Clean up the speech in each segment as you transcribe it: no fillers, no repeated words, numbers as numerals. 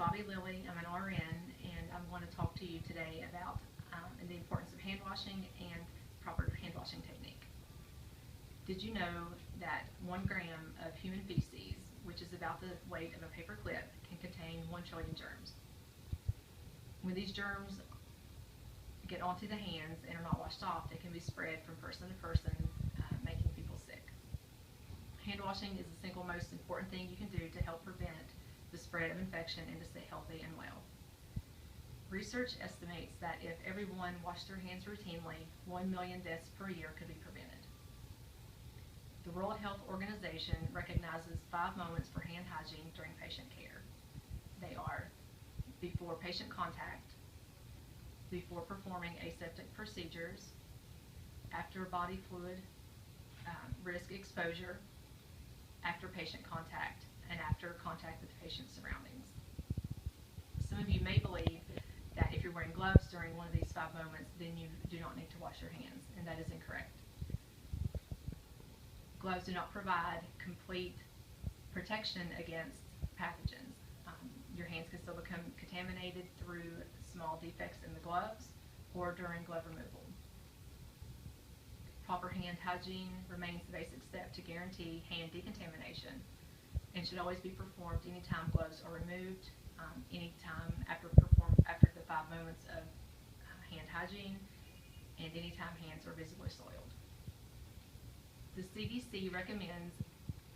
Bobby Lilly. I'm an RN, and I'm going to talk to you today about the importance of hand washing and proper hand washing technique. Did you know that 1 gram of human feces, which is about the weight of a paper clip, can contain 1 trillion germs? When these germs get onto the hands and are not washed off, they can be spread from person to person, making people sick. Hand washing is the single most important thing you can do to help prevent the spread of infection and to stay healthy and well. Research estimates that if everyone washed their hands routinely, 1 million deaths per year could be prevented. The World Health Organization recognizes 5 moments for hand hygiene during patient care. They are before patient contact, before performing aseptic procedures, after body fluid risk exposure, after patient contact, and after contact with the patient's surroundings. Some of you may believe that if you're wearing gloves during one of these 5 moments, then you do not need to wash your hands, and that is incorrect. Gloves do not provide complete protection against pathogens. Your hands can still become contaminated through small defects in the gloves or during glove removal. Proper hand hygiene remains the basic step to guarantee hand decontamination and should always be performed anytime gloves are removed, anytime after the 5 moments of hand hygiene, and anytime hands are visibly soiled. The CDC recommends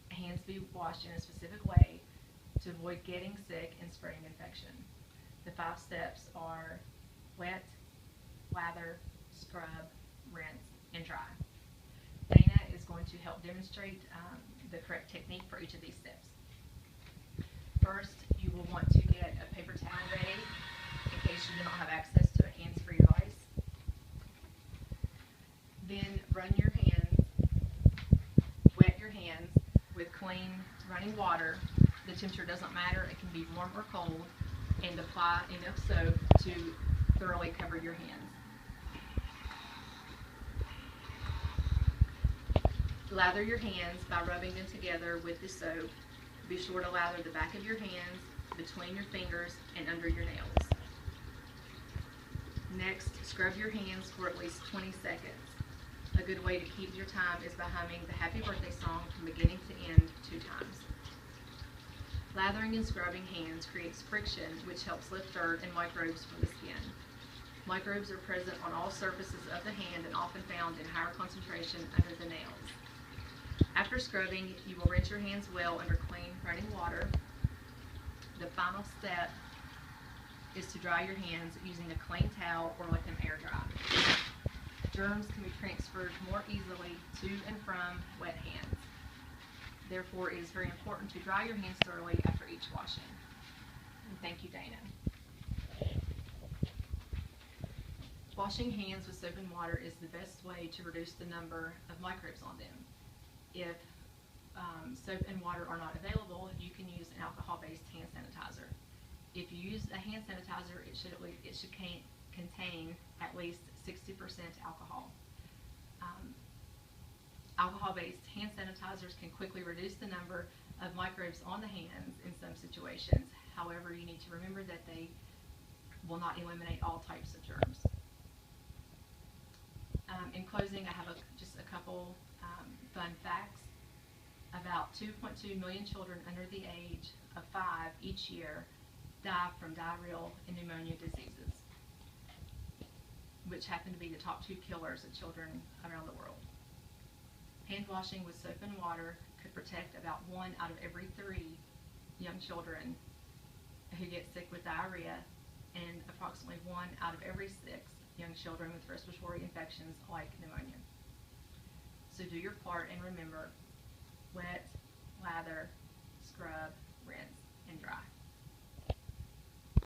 hands be washed in a specific way to avoid getting sick and spreading infection. The 5 steps are wet, lather, scrub, rinse, and dry. Dana is going to help demonstrate the correct technique for each of these steps. First, you will want to get a paper towel ready in case you do not have access to a hands-free device. Then wet your hands with clean running water. The temperature doesn't matter, it can be warm or cold, and apply enough soap to thoroughly cover your hands. Lather your hands by rubbing them together with the soap. Be sure to lather the back of your hands, between your fingers, and under your nails. Next, scrub your hands for at least 20 seconds. A good way to keep your time is by humming the Happy Birthday song from beginning to end 2 times. Lathering and scrubbing hands creates friction, which helps lift dirt and microbes from the skin. Microbes are present on all surfaces of the hand and often found in higher concentration under the nails. After scrubbing, you will rinse your hands well under clean running water. The final step is to dry your hands using a clean towel or let them air dry. Germs can be transferred more easily to and from wet hands. Therefore, it is very important to dry your hands thoroughly after each washing. And thank you, Dana. Washing hands with soap and water is the best way to reduce the number of microbes on them. If soap and water are not available, you can use an alcohol-based hand sanitizer. If you use a hand sanitizer, it should contain at least 60% alcohol. Alcohol-based hand sanitizers can quickly reduce the number of microbes on the hands in some situations. However, you need to remember that they will not eliminate all types of germs. In closing, I have just a couple fun facts. About 2.2 million children under the age of 5 each year die from diarrheal and pneumonia diseases, which happen to be the top 2 killers of children around the world. Hand washing with soap and water could protect about 1 out of every 3 young children who get sick with diarrhea, and approximately 1 out of every 6 young children with respiratory infections like pneumonia. So do your part and remember, wet, lather, scrub, rinse, and dry.